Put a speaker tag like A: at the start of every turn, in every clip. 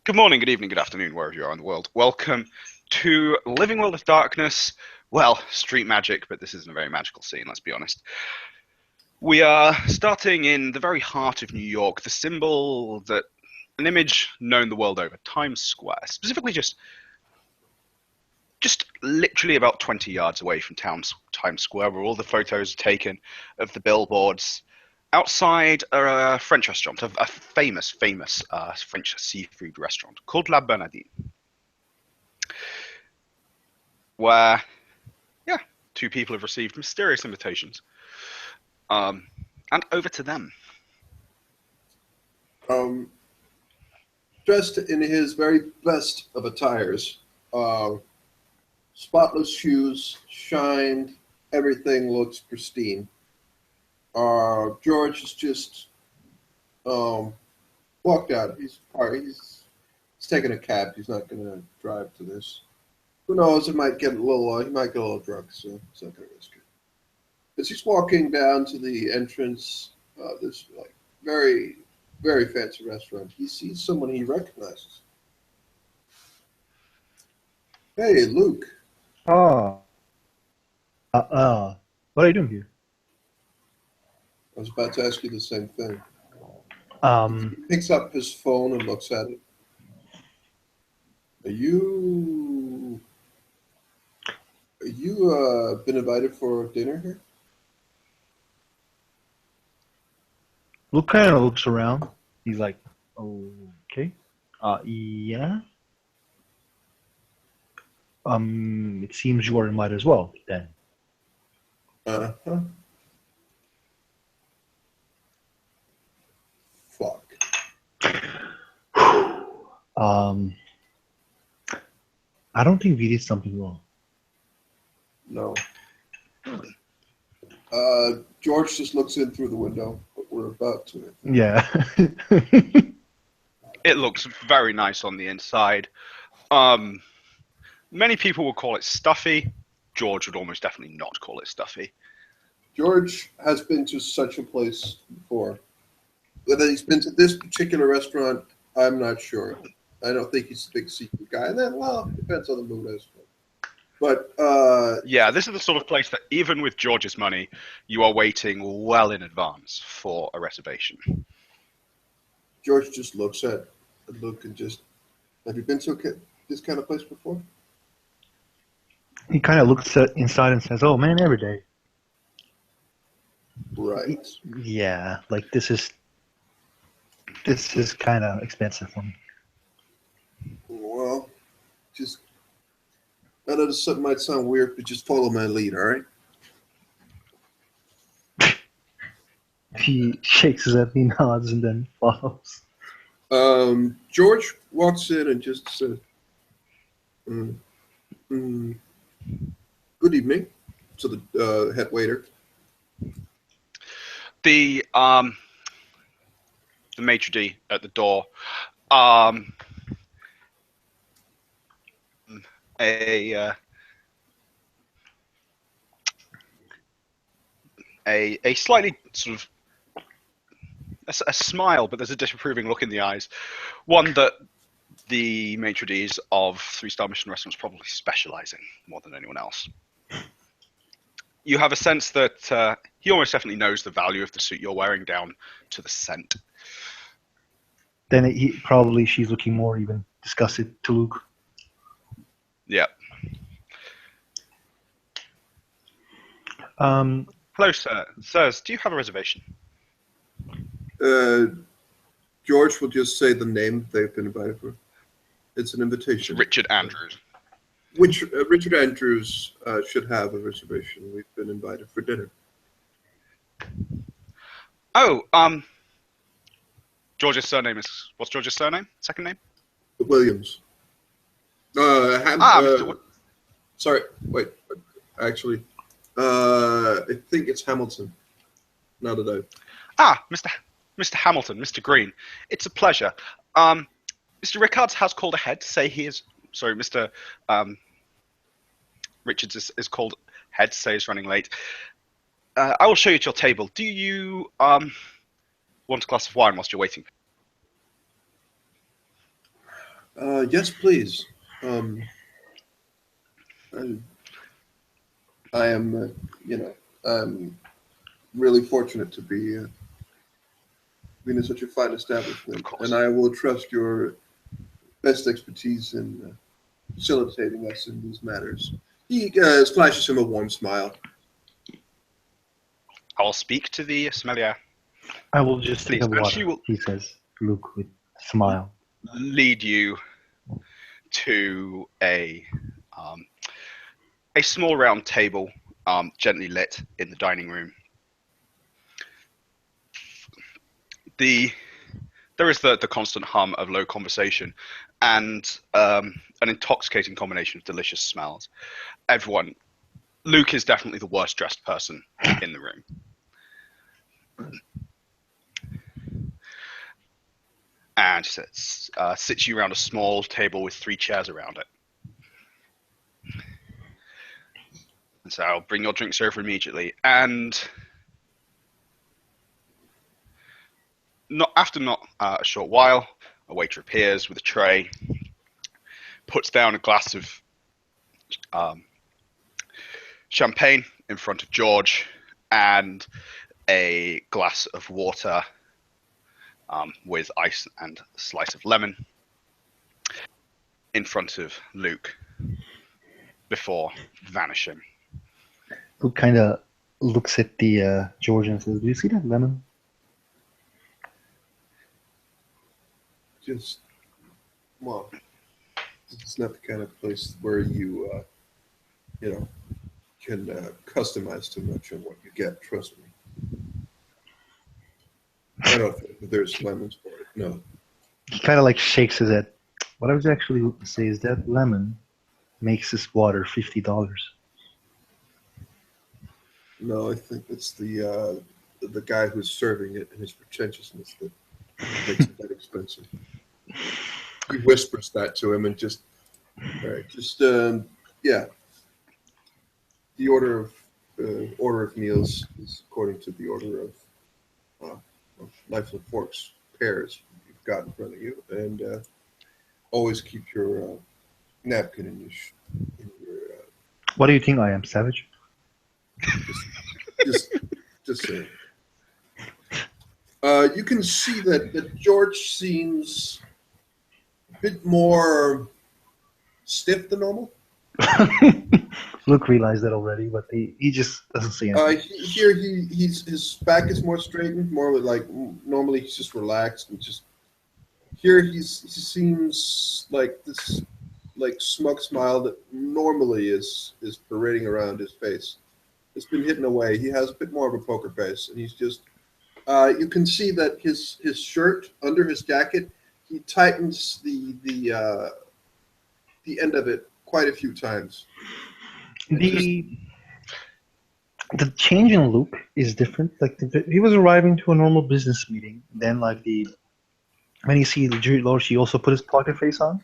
A: Good morning, good evening, good afternoon, wherever you are in the world. Welcome to Living World of Darkness. Well, street magic, but this isn't a very magical scene, let's be honest. We are starting in the very heart of New York, the symbol that an image known the world over, Times Square, specifically just literally about 20 yards away from Times Square, where all the photos are taken of the billboards. Outside a French restaurant, a famous French seafood restaurant called La Bernardine, where two people have received mysterious invitations. Um, and over to them.
B: Um, Dressed in his very best of attires, uh, spotless shoes, shined, everything looks pristine. George has just um, walked out. He's taking a cab. He's not going to drive to this. Who knows? It might get a little. He might get a little drunk, so he's not going to risk it. As he's walking down to the entrance, this like very very fancy restaurant, he sees someone he recognizes. Hey, Luke.
C: Oh, what are you doing here?
B: I was about to ask you the same thing.
C: Um,
B: He picks up his phone and looks at it. Are you been invited for dinner here?
C: Luke kind of looks around. He's like, okay, yeah. It seems you are invited as well. Then,
B: Uh-huh. Fuck.
C: um, I don't think we did something wrong.
B: No. George just looks in through the window, but we're about to.
C: Yeah.
A: It looks very nice on the inside. Many people would call it stuffy. George would almost definitely not call it stuffy.
B: George has been to such a place before. Whether he's been to this particular restaurant, I'm not sure. I don't think he's a big seafood guy. And then, well, it depends on the mood, I suppose. But
A: Yeah, this is the sort of place that even with George's money, you are waiting well in advance for a reservation.
B: George just looks at Luke and just, have you been to this kind of place before?
C: He kind of looks inside and says, "Oh man, every day."
B: Right.
C: Yeah, like this is kind of expensive for me.
B: Well, just, I know this might sound weird, but just follow my lead, all right?
C: He shakes his head, he nods, and then follows.
B: George walks in and just says, mm, mm, good evening to the head waiter.
A: The maitre d' at the door. Um, a uh, a slightly sort of a smile, but there's a disapproving look in the eyes. One that the maitre d's of three-star Michelin restaurants probably specialize in more than anyone else. You have a sense that he almost definitely knows the value of the suit you're wearing down to the cent.
C: Then she's looking more even disgusted to Luke.
A: Yeah. Hello, sir. Sirs, do you have a reservation?
B: George will just say the name they've been invited for. It's an invitation.
A: It's Richard Andrews.
B: Which Richard Andrews should have a reservation. We've been invited for dinner.
A: Oh, George's surname is... What's George's surname? Second name?
B: Williams. Sorry, wait. Actually, I think it's Hamilton. Now that
A: Mr. Hamilton, Mr. Green. It's a pleasure. Mr. Rickards has called ahead to say he is... Sorry, Mr. Richards is called ahead to say he's running late. I will show you to your table. Do you want a glass of wine whilst you're waiting?
B: Yes, please. Um, I, I am, I'm really fortunate to be in such a fine
A: Of
B: establishment, and
A: course.
B: I will trust your best expertise in facilitating us in these matters. He flashes him a warm smile.
A: I'll speak to the sommelier,
C: I will just take
A: please,
C: a
A: and she
C: water,
A: will
C: he says, Luke with a smile.
A: lead you to um, a small round table, gently lit in the dining room. There is the constant hum of low conversation and an intoxicating combination of delicious smells. Everyone, Luke is definitely the worst dressed person in the room. And sits you around a small table with 3 chairs around it. And so I'll bring your drinks over immediately. And not a short while, a waiter appears with a tray, puts down a glass of um, champagne in front of George, and a glass of water with ice and a slice of lemon in front of Luke before vanishing.
C: Luke kind of looks at the George and says, "Do you see that lemon?"
B: Just, well, it's not the kind of place where you know, can customize too much on what you get. Trust me. I don't think that there's lemons for it. No,
C: He kind of like shakes his head. What I was actually looking to say is that lemon makes this water $50.
B: no. I think it's the guy who's serving it and his pretentiousness that makes it that expensive. He whispers that to him and just, all right, just yeah. The order of meals is according to the order uh, of knives and forks pairs you've got in front of you, and always keep your napkin in your
C: What do you think I am, savage?
B: just just just saying. You can see that George seems a bit more stiff than normal.
C: Luke realized that already, but he just doesn't say anything.
B: Here he's his back is more straightened, more like normally he's just relaxed and just here he seems like this like smug smile that normally is parading around his face. It's been hidden away. He has a bit more of a poker face, and he's just. You can see that his shirt under his jacket, he tightens the end of it quite a few times. And just
C: The the change in Luke is different. Like he was arriving to a normal business meeting. Then like the when you see the Jude Lord, he also put his poker face on,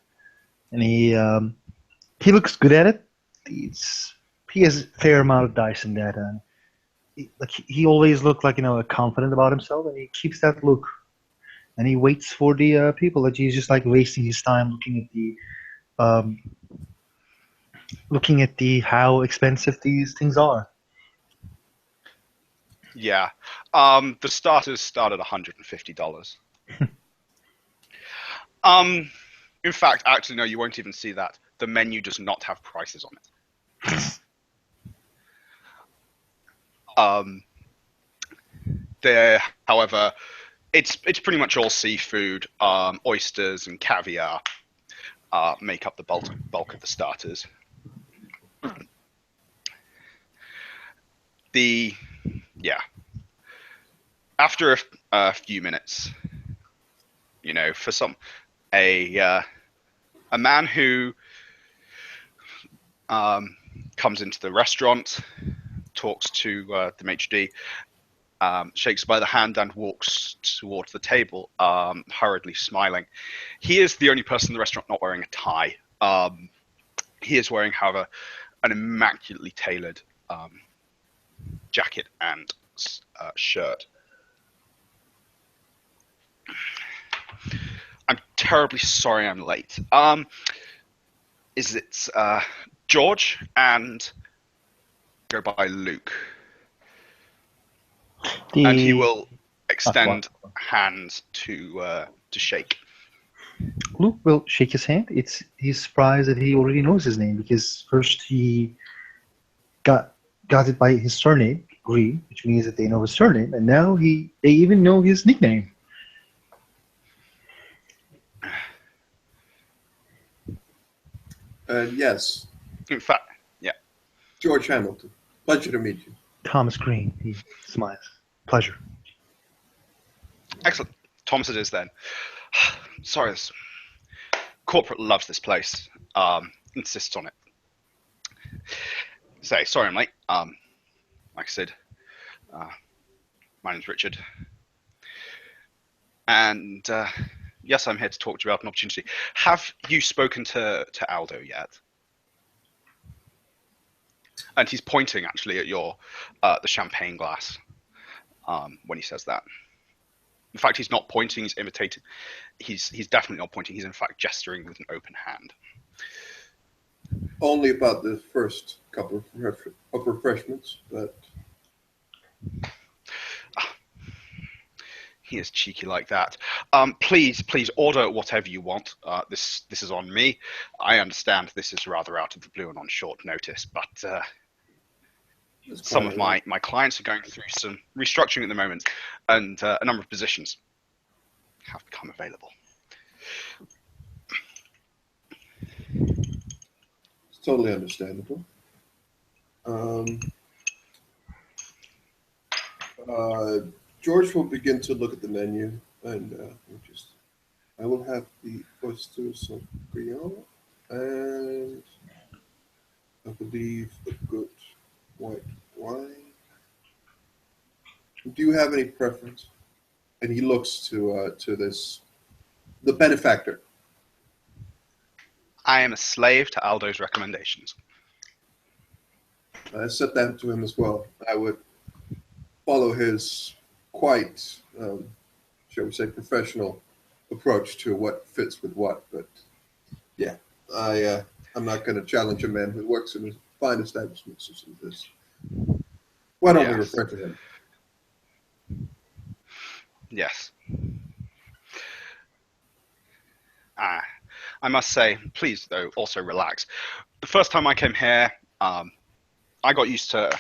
C: and he looks good at it. It's he has a fair amount of dice in that, and he always looked like confident about himself, and he keeps that look. And he waits for the people. Like he's just like wasting his time um, looking at the how expensive these things are.
A: Yeah. The starters start at $150. Um, in fact, actually, no, you won't even see that. The menu does not have prices on it. Um, however, it's pretty much all seafood. Oysters and caviar make up the bulk of the starters. The yeah. After a few minutes, for a man who comes into the restaurant, talks to the maitre d', shakes by the hand and walks towards the table, hurriedly smiling. He is the only person in the restaurant not wearing a tie. He is wearing, however, an immaculately tailored jacket and shirt. I'm terribly sorry I'm late. Is it George and go by Luke? And he will extend hand to shake.
C: Luke will shake his hand. He's surprised that he already knows his name because first he got it by his surname, Gree, which means that they know his surname, and now they even know his nickname.
B: Yes.
A: In fact, yeah.
B: George Hamilton. Pleasure to meet you.
C: Thomas Green. He smiles. Pleasure.
A: Excellent. Thomas it is then. Sorry, this corporate loves this place. Insists on it. Sorry I'm late. Like I said, my name's Richard. And yes, I'm here to talk to you about an opportunity. Have you spoken to Aldo yet? And he's pointing actually at your the champagne glass when he says that. In fact, he's not pointing. He's imitating. He's definitely not pointing. He's in fact gesturing with an open hand.
B: Only about the first couple of refreshments, but
A: he is cheeky like that. Please order whatever you want. This is on me. I understand this is rather out of the blue and on short notice, but some of my clients are going through some restructuring at the moment, and a number of positions have become available.
B: It's totally understandable. George will begin to look at the menu, and I will have the oysters of Brion, and I believe a good white wine. Do you have any preference? And he looks to the benefactor.
A: I am a slave to Aldo's recommendations.
B: I said that to him as well. I would follow his quite, shall we say, professional approach to what fits with what. But yeah, I'm not going to challenge a man who works in a fine establishment such as this. Why don't we refer to him?
A: Yes. I must say, please though, also relax. The first time I came here, I got used to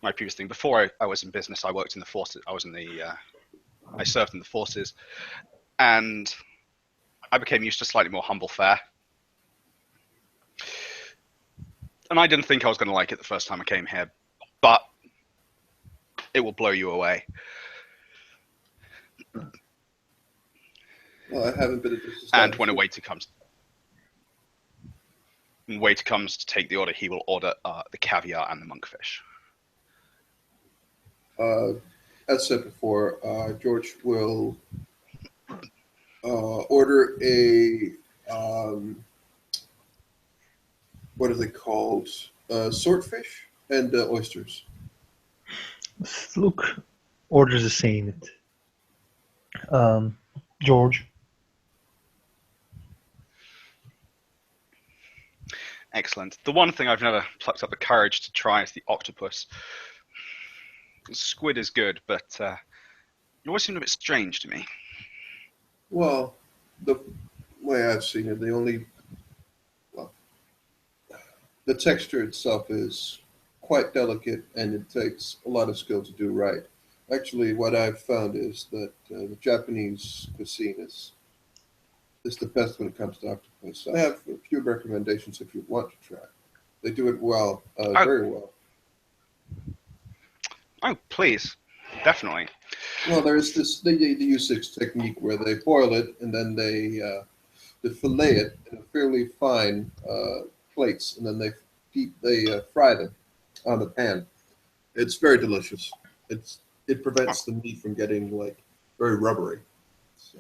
A: my previous thing. Before I was in business, I worked in the forces. I served in the forces, and I became used to slightly more humble fare. And I didn't think I was going to like it the first time I came here, but it will blow you away.
B: Well, I haven't been at this
A: And when a waiter comes to take the order, he will order the caviar and the monkfish.
B: As said before, George will order a what are they called? Swordfish and oysters.
C: Luke orders the same. George.
A: Excellent. The one thing I've never plucked up the courage to try is the octopus. Squid is good, but it always seemed a bit strange to me.
B: Well, the way I've seen it, the texture itself is quite delicate, and it takes a lot of skill to do right. Actually, what I've found is that the Japanese cuisine is the best when it comes to octopus. I have a few recommendations if you want to try. They do it well, very well.
A: Oh, please. Definitely.
B: Well, there's they use this technique where they boil it and then they fillet it in a fairly fine plates, and then they fry them on the pan. It's very delicious. It prevents the meat from getting very rubbery. So.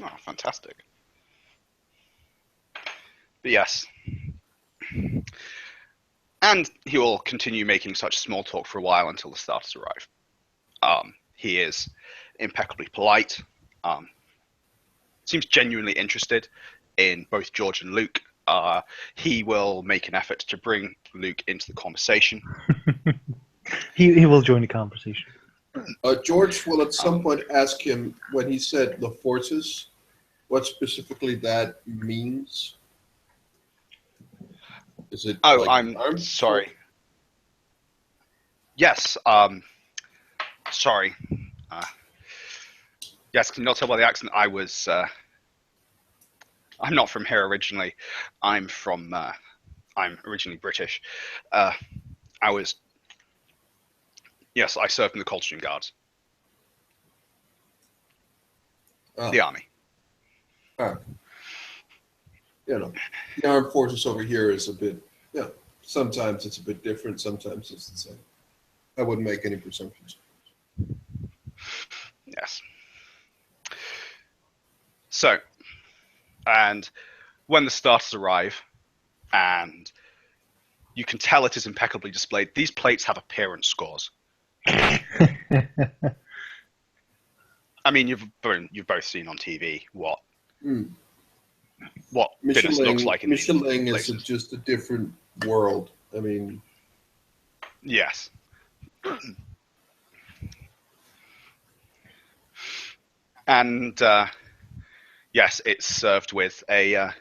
A: Oh, fantastic. But yes. And he will continue making such small talk for a while until the starters arrive. He is impeccably polite. seems genuinely interested in both George and Luke. He will make an effort to bring Luke into the conversation.
C: He will join the conversation.
B: George will at some point ask him, when he said the forces, what specifically that means. Is it?
A: Oh,
B: like
A: I'm
B: armed
A: sorry.
B: forces?
A: Yes. Sorry. Yes, can you not tell by the accent? I'm not from here originally. I'm originally British. Yes, I served in the Coldstream Guards, the army.
B: You know, the armed forces over here is a bit, sometimes it's a bit different, sometimes it's the same. I wouldn't make any presumptions.
A: Yes. So, and when the starters arrive, and you can tell it is impeccably displayed, these plates have appearance scores. I mean, you've both seen on TV what Venice looks like in these
B: Michelin
A: places.
B: is just a different world. I mean,
A: yes. And yes, it's served with a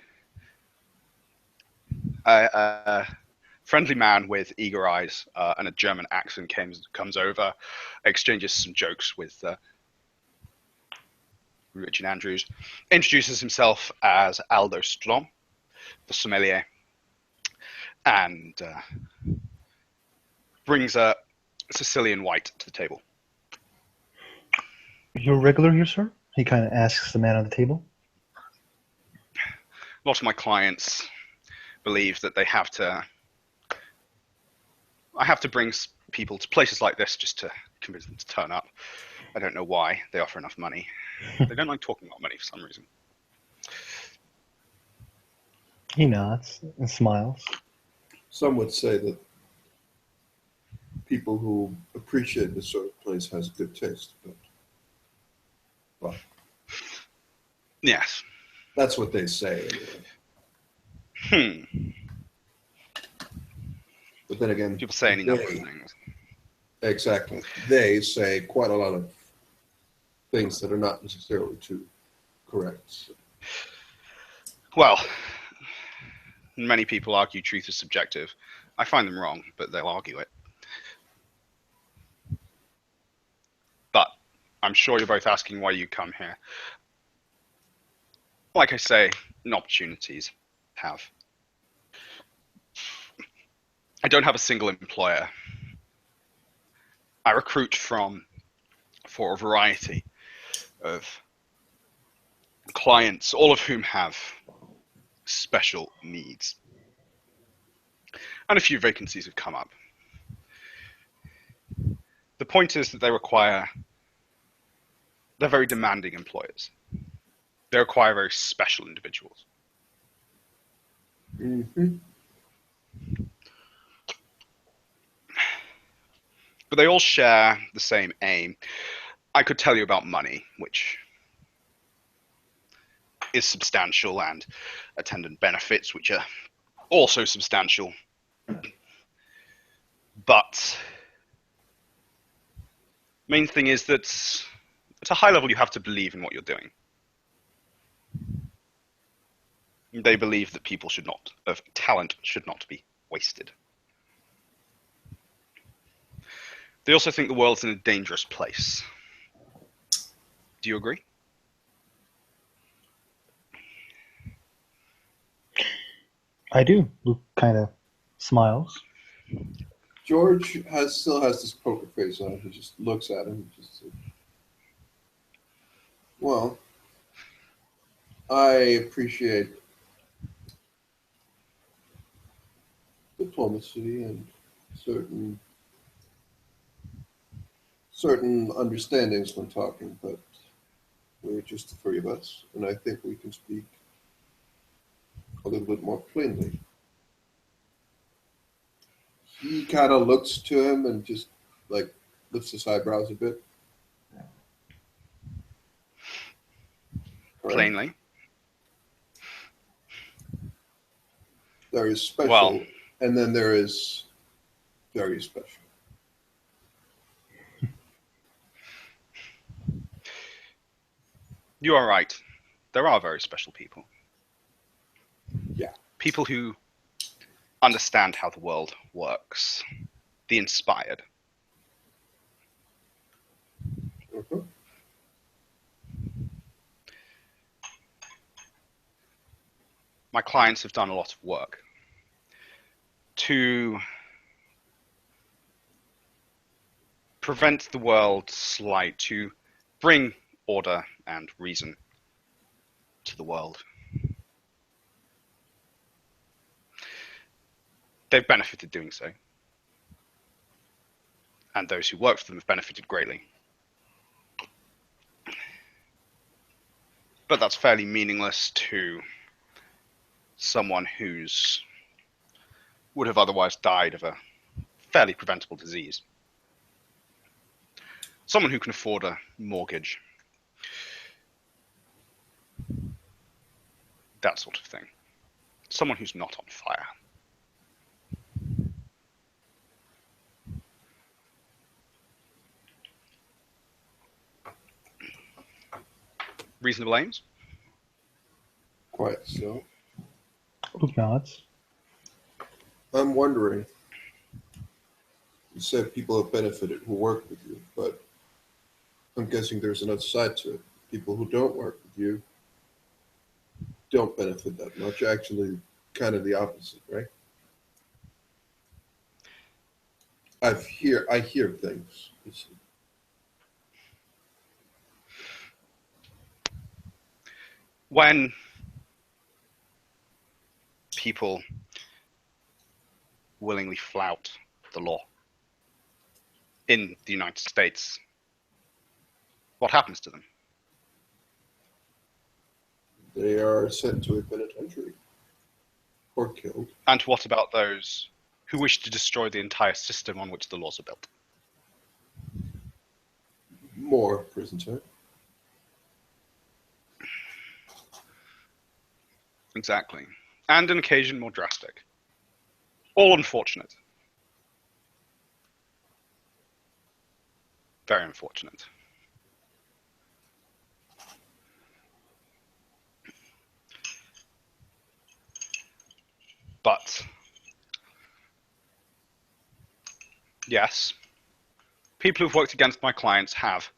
A: friendly man with eager eyes and a German accent comes over, exchanges some jokes with Richard Andrews, introduces himself as Aldo Strom, the sommelier, and brings a Sicilian white to the table.
C: You're regular here, sir? He kind of asks the man on the table.
A: A lot of my clients believe that I have to bring people to places like this just to convince them to turn up. I don't know why. They offer enough money. They don't like talking about money for some reason.
C: He nods and smiles.
B: some would say that people who appreciate this sort of place has good taste, but well,
A: Yes.
B: that's what they say. Anyway. But then again,
A: People say any number of things.
B: Exactly. They say quite a lot of things that are not necessarily too correct. So.
A: Well, many people argue truth is subjective. I find them wrong, but they'll argue it. But I'm sure you're both asking why you come here. Like I say, opportunities have. I don't have a single employer. I recruit for a variety of clients, all of whom have special needs. And a few vacancies have come up. The point is that they're very demanding employers. They require very special individuals.
B: Mm-hmm.
A: But they all share the same aim. I could tell you about money, which is substantial, and attendant benefits, which are also substantial. But main thing is that at a high level you have to believe in what you're doing. They believe that talent should not be wasted. They also think the world's in a dangerous place. Do you agree?
C: I do. Luke kind of smiles.
B: George still has this poker face on. He just looks at him. Just well, I appreciate diplomacy and certain understandings when talking, but we're just the three of us, and I think we can speak a little bit more plainly. He kind of looks to him and just like lifts his eyebrows a bit. Correct?
A: Plainly.
B: There is special,
A: Well,
B: and then there is very special.
A: you are right. There are very special people.
B: Yeah.
A: People who understand how the world works. The inspired.
B: Mhm.
A: My clients have done a lot of work to prevent the world's slide, to bring order and reason to the world. They've benefited doing so. And those who work for them have benefited greatly. But that's fairly meaningless to someone who's would have otherwise died of a fairly preventable disease. Someone who can afford a mortgage. That sort of thing. Someone who's not on fire. Reasonable aims?
B: Quite so.
C: Look nods.
B: I'm wondering. You said people have benefited who work with you, but I'm guessing there's another side to it. People who don't work with you don't benefit that much. Actually, kind of the opposite, right? I hear things. You see.
A: When people willingly flout the law in the United States, what happens to them?
B: They are sent to a penitentiary or killed.
A: And what about those who wish to destroy the entire system on which the laws are built?
B: More prison time.
A: Exactly. And an occasion more drastic. All unfortunate. Very unfortunate. But yes, people who've worked against my clients have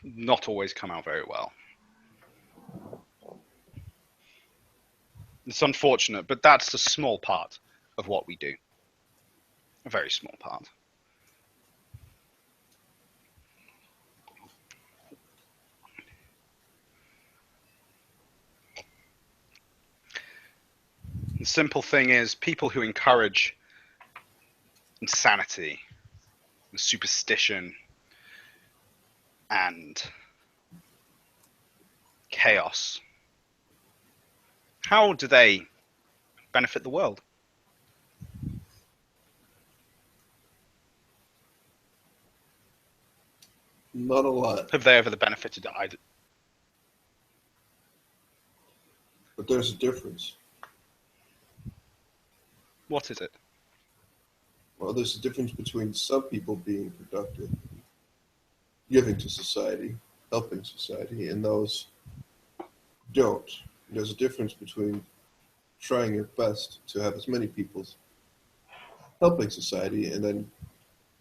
A: not always come out very well. It's unfortunate, but that's a small part of what we do. A very small part. The simple thing is, people who encourage insanity, and superstition, and chaos, how do they benefit the world?
B: Not a lot,
A: Have they ever benefited either?
B: but there's a difference.
A: What is it?
B: Well, there's a difference between some people being productive, giving to society, helping society, and those who don't. There's a difference between trying your best to have as many people helping society and then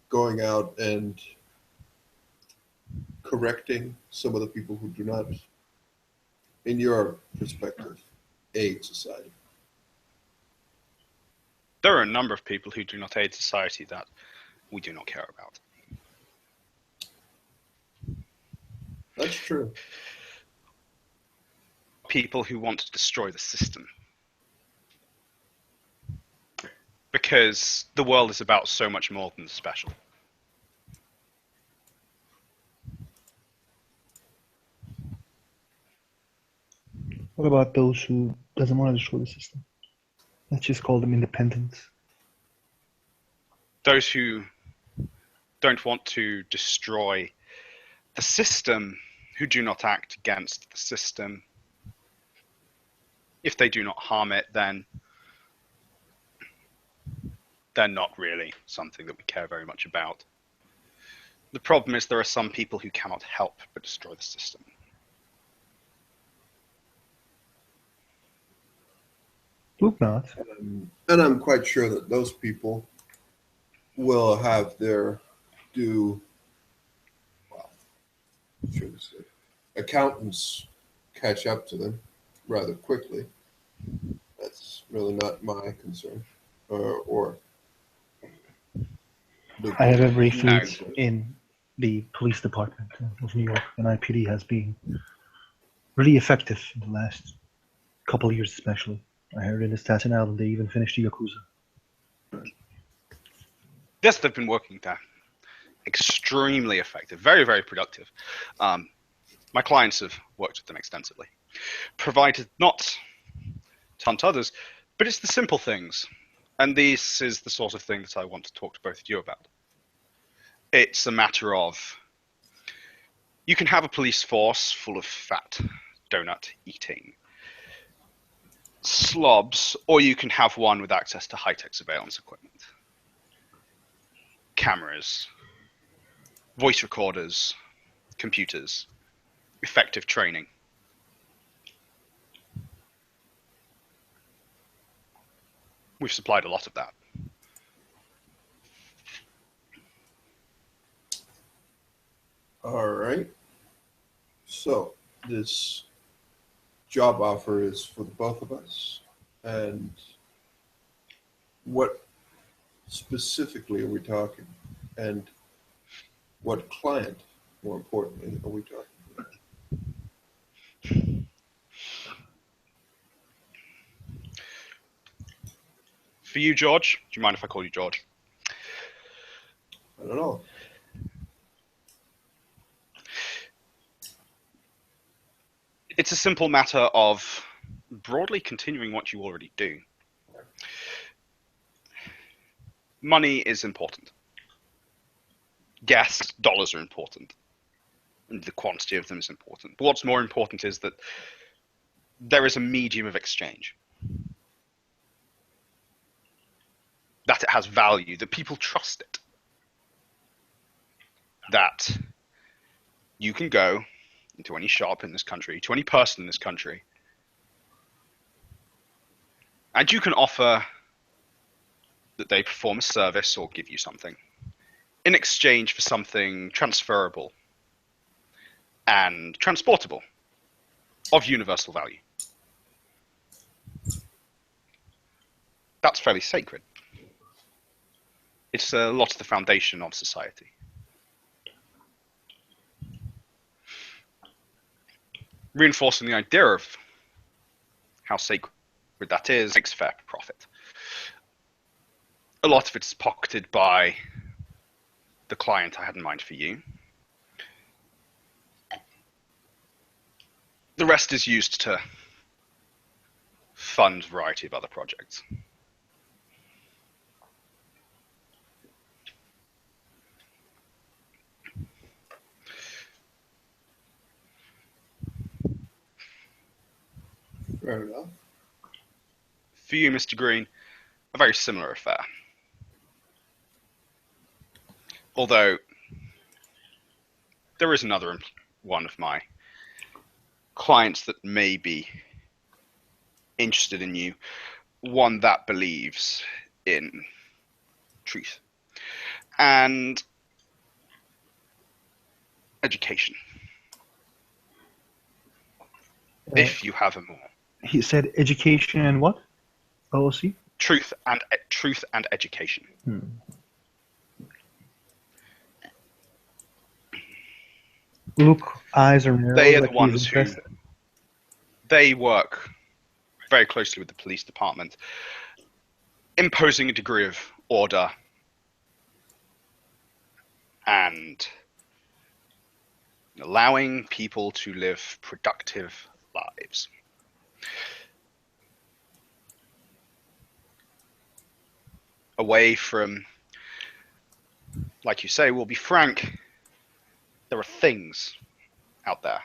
B: going out and correcting some of the people who do not, in your perspective, aid society.
A: There are a number of people who do not aid society that we do not care about.
B: That's true.
A: People who want to destroy the system. Because the world is about so much more than the special.
C: What about those who doesn't want to destroy the system? Let's just call them independents.
A: Those who don't want to destroy the system, who do not act against the system, If they do not harm it, then they're not really something that we care very much about. The problem is there are some people who cannot help but destroy the system.
C: Luke nods.
B: And I'm quite sure that those people will have their due, well, should we say, accountants catch up to them rather quickly. That's really not my concern. Or
C: I have every
A: No.
C: faith in the police department of New York, and IPD has been really effective in the last couple of years, especially. I heard in Staten Island they even finished the Yakuza.
A: Yes, they've been working there. Extremely effective, very, very productive. My clients have worked with them extensively, provided not to hunt others, but it's the simple things. And this is the sort of thing that I want to talk to both of you about. It's a matter of, you can have a police force full of fat, donut-eating slobs, or you can have one with access to high-tech surveillance equipment. Cameras, voice recorders, computers, effective training. We've supplied a lot of that.
B: all right. So this job offer is for the both of us. And what specifically are we talking? And what client, more importantly, are we talking about?
A: For you, George, do you mind if I call you George?
B: I don't know.
A: It's a simple matter of broadly continuing what you already do. Money is important. Yes, dollars are important. And the quantity of them is important. But what's more important is that there is a medium of exchange. That it has value, that people trust it. That you can go into any shop in this country, to any person in this country, and you can offer that they perform a service or give you something in exchange for something transferable and transportable of universal value. That's fairly sacred. It's a lot of the foundation of society. Reinforcing the idea of how sacred that is makes fair profit. A lot of it's pocketed by the client I had in mind for you. The rest is used to fund a variety of other projects.
B: Fair enough.
A: For you, Mr. Green, a very similar affair. Although, there is another one of my clients that may be interested in you, one that believes in truth and education. If you have a more.
C: He said education and what? OOC?
A: Truth and education.
C: Luke, eyes are narrowed.
A: They are
C: like
A: the ones
C: he's
A: who
C: interested.
A: they work very closely with the police department, imposing a degree of order and allowing people to live productive lives. Away from, like you say, we'll be frank, there are things out there.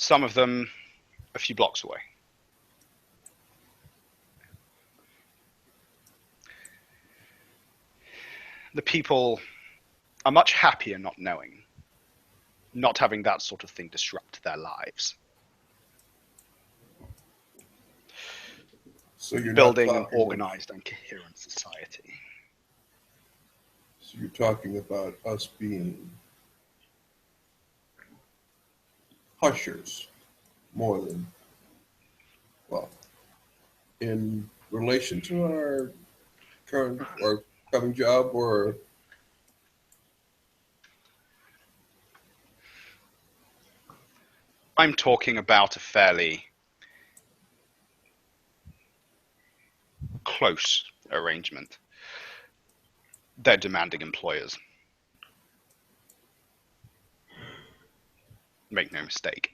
A: Some of them a few blocks away. The people are much happier not knowing, not having that sort of thing disrupt their lives.
B: So you're
A: Building
B: not
A: an
B: talking
A: organized and coherent society.
B: So you're talking about us being hushers more than, well, in relation to our current or coming job, or
A: I'm talking about a fairly close arrangement. They're demanding employers. Make no mistake.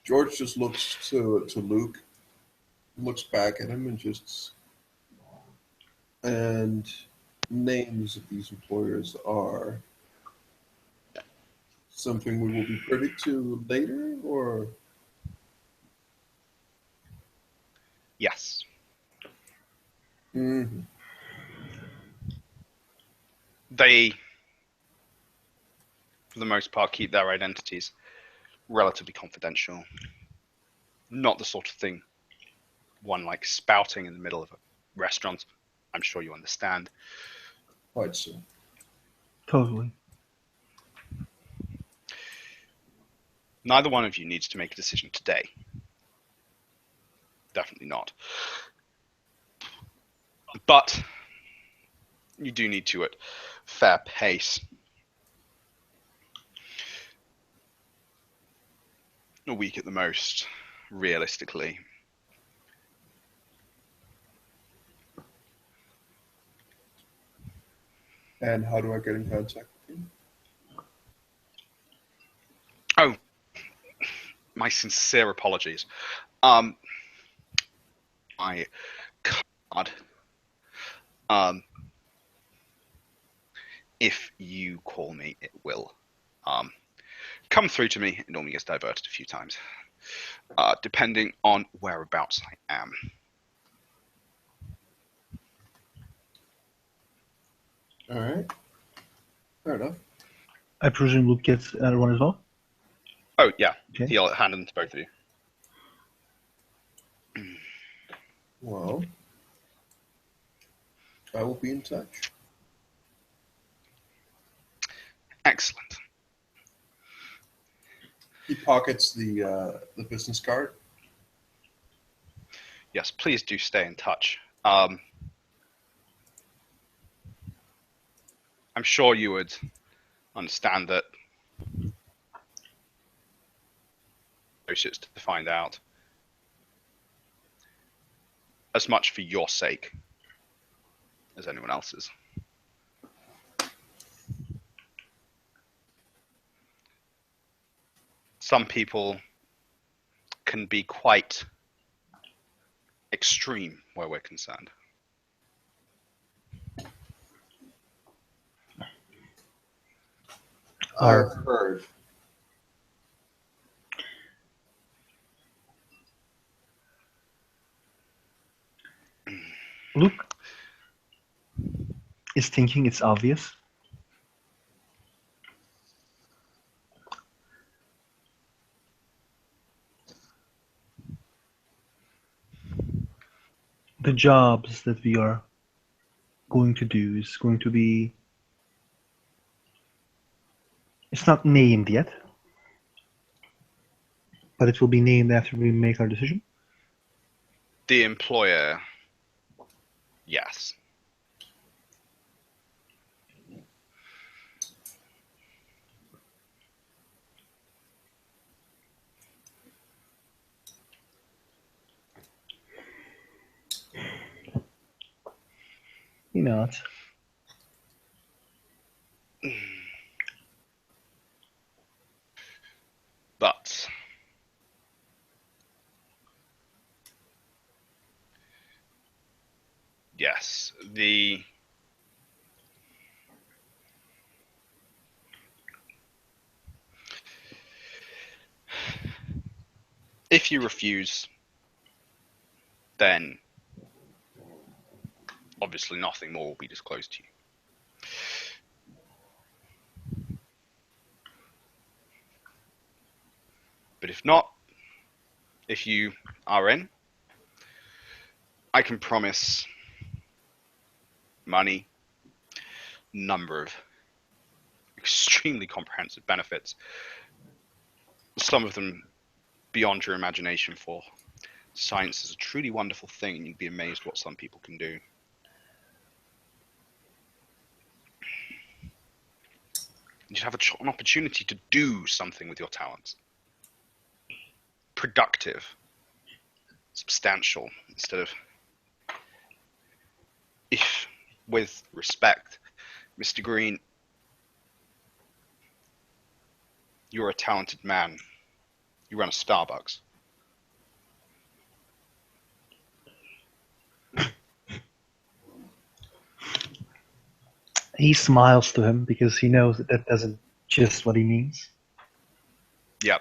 B: George just looks to Luke, looks back at him, and names of these employers are something we will be privy to later, or
A: Yes.
B: mm-hmm.
A: They, for the most part, keep their identities relatively confidential. Not the sort of thing one like spouting in the middle of a restaurant. I'm sure you understand.
B: Quite so.
C: Totally.
A: Neither one of you needs to make a decision today. Definitely not. But you do need to at fair pace. A week at the most, realistically.
B: And how do I get in contact with you?
A: Oh, my sincere apologies. My card. If you call me, it will come through to me. It normally gets diverted a few times, depending on whereabouts I am.
B: All right. Fair enough.
C: I presume Luke gets another one as well?
A: Oh, yeah.
C: Okay.
A: He'll hand them to both of you.
B: Well, I will be in touch.
A: Excellent.
B: He pockets the business card.
A: Yes, please do stay in touch. I'm sure you would understand that associates to find out as much for your sake as anyone else's. Some people can be quite extreme where we're concerned.
B: I've heard.
C: Luke is thinking it's obvious. The jobs that we are going to do is going to be, it's not named yet, but it will be named after we make our decision.
A: The employer, yes.
C: You know it.
A: But yes, Yes, if you refuse, then obviously nothing more will be disclosed to you. But if not, if you are in, I can promise money, number of extremely comprehensive benefits, some of them beyond your imagination. For science is a truly wonderful thing, and you'd be amazed what some people can do. You'd have an opportunity to do something with your talents. Productive, substantial, instead of, if, with respect, Mr. Green, you're a talented man. You run a Starbucks.
C: He smiles to him because he knows that doesn't just what he means.
A: Yep.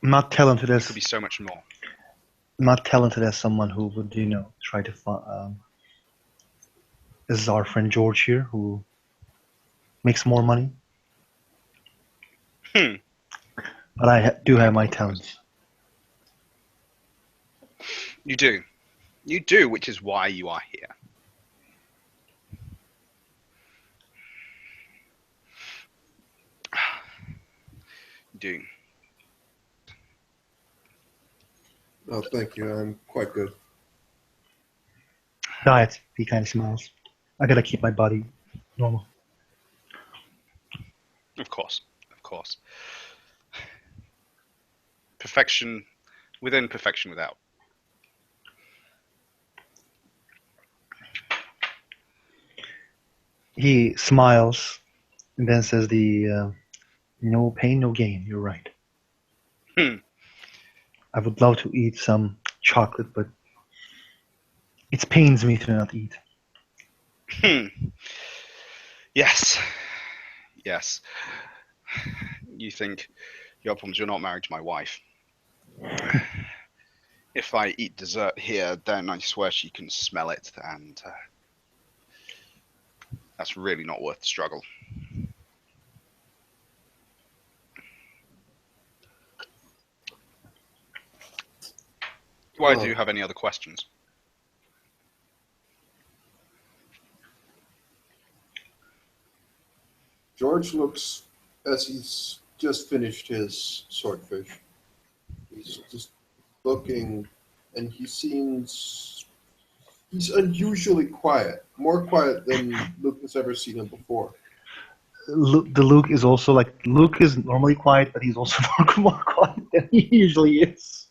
C: I'm not talented
A: It
C: as
A: could be so much more.
C: not talented as someone who would, try to find. This is our friend George here, who makes more money.
A: Hmm.
C: But I do have my talents.
A: You do. You do, which is why you are here. You do.
B: Oh, thank you. I'm quite good.
C: Diet. He kind of smiles. I gotta keep my body normal.
A: Of course. Of course. Perfection within, perfection without.
C: He smiles and then says, no pain, no gain. You're right.
A: Hmm.
C: I would love to eat some chocolate, but it pains me to not eat.
A: Hmm. Yes. Yes. You think, Yopums, you're not married to my wife. If I eat dessert here, then I swear she can smell it, and that's really not worth the struggle. Do you have any other questions?
B: George looks as he's just finished his swordfish. He's just looking, and he's unusually quiet, more quiet than Luke has ever seen him before.
C: Luke is also Luke is normally quiet, but he's also more quiet than he usually is.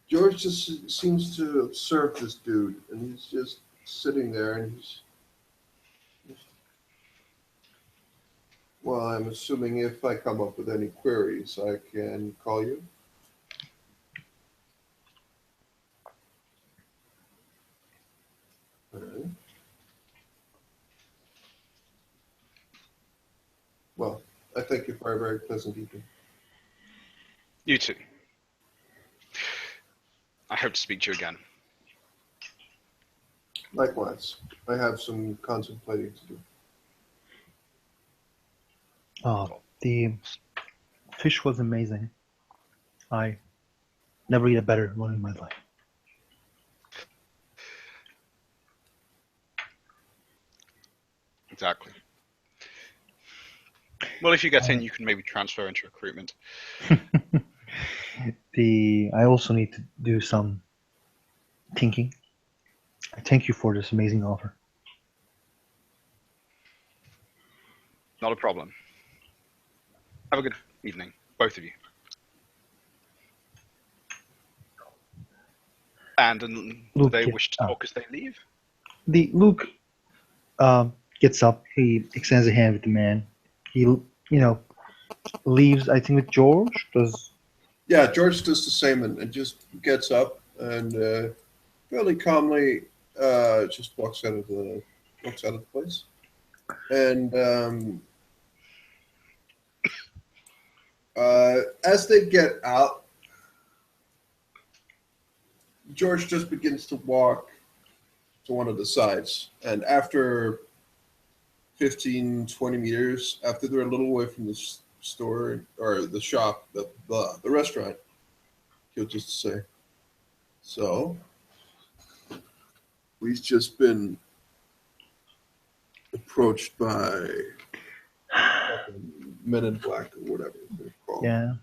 B: George just seems to observe this dude, and he's just sitting there, and well, I'm assuming if I come up with any queries, I can call you. All right. Well, I thank you for a very pleasant evening.
A: You too. I hope to speak to you again.
B: Likewise, I have some contemplating to do.
C: Oh, the fish was amazing. I never eat a better one in my life.
A: Exactly. Well, if you get in, you can maybe transfer into recruitment.
C: I also need to do some thinking. I thank you for this amazing offer.
A: Not a problem. Have a good evening, both of you. And do
C: Luke,
A: they wish to talk as they leave?
C: Luke gets up. He extends a hand with the man. He, leaves, I think, with George. Does
B: Yeah, George does the same and just gets up and fairly calmly just walks out of the place. And as they get out, George just begins to walk to one of the sides. And after 15, 20 meters, after they're a little away from the store or the shop, the restaurant, he'll just say, "So, we've just been approached by Men in Black or whatever they're called."
C: yeah?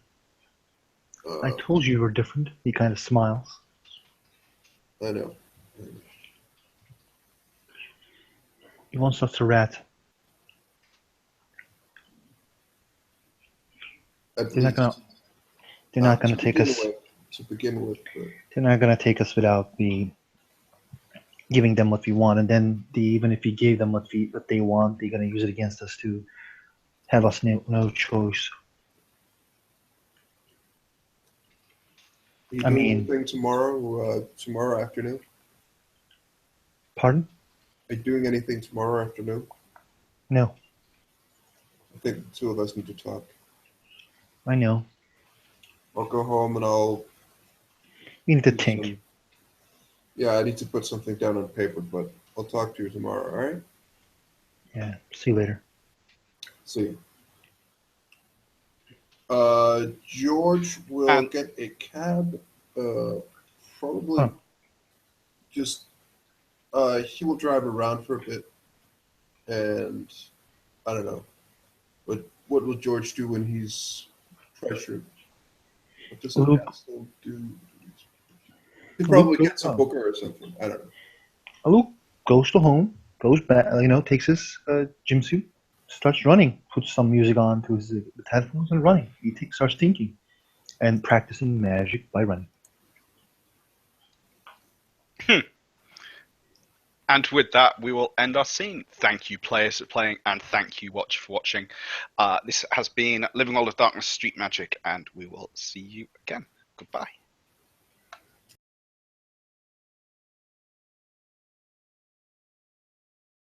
C: I told you were different. He kind of smiles.
B: I know.
C: He wants us to rat.
B: At
C: They're not gonna.
B: least
C: They're not gonna
B: to
C: take
B: begin
C: us.
B: with. To begin with, but
C: They're not gonna take us without me giving them what we want, and then even if we gave them what they want, they're gonna use it against us to have us no choice.
B: are you
C: I
B: doing
C: mean,
B: anything tomorrow? Tomorrow afternoon?
C: pardon?
B: Are you doing anything tomorrow afternoon?
C: No,
B: I think the two of us need to talk.
C: I know.
B: I'll go home and I'll
C: We need to
B: do
C: think.
B: some. Yeah, I need to put something down on paper, but I'll talk to you tomorrow. All right?
C: Yeah. See you later.
B: See you. George will
A: And-
B: get a cab. Probably
C: Huh.
B: just. He will drive around for a bit, and I don't know. But what will George do when he's pressured? What does a
C: Luke.
B: pencil do? He probably
C: Luke,
B: gets a
C: oh.
B: booker or something. I don't know.
C: Luke goes to home, goes back, takes his gym suit, starts running, puts some music on to his with headphones and running. He starts thinking and practicing magic by running.
A: And with that, we will end our scene. Thank you, players, for playing, and thank you, watch, for watching. This has been Living World of Darkness Street Magic, and we will see you again. Goodbye.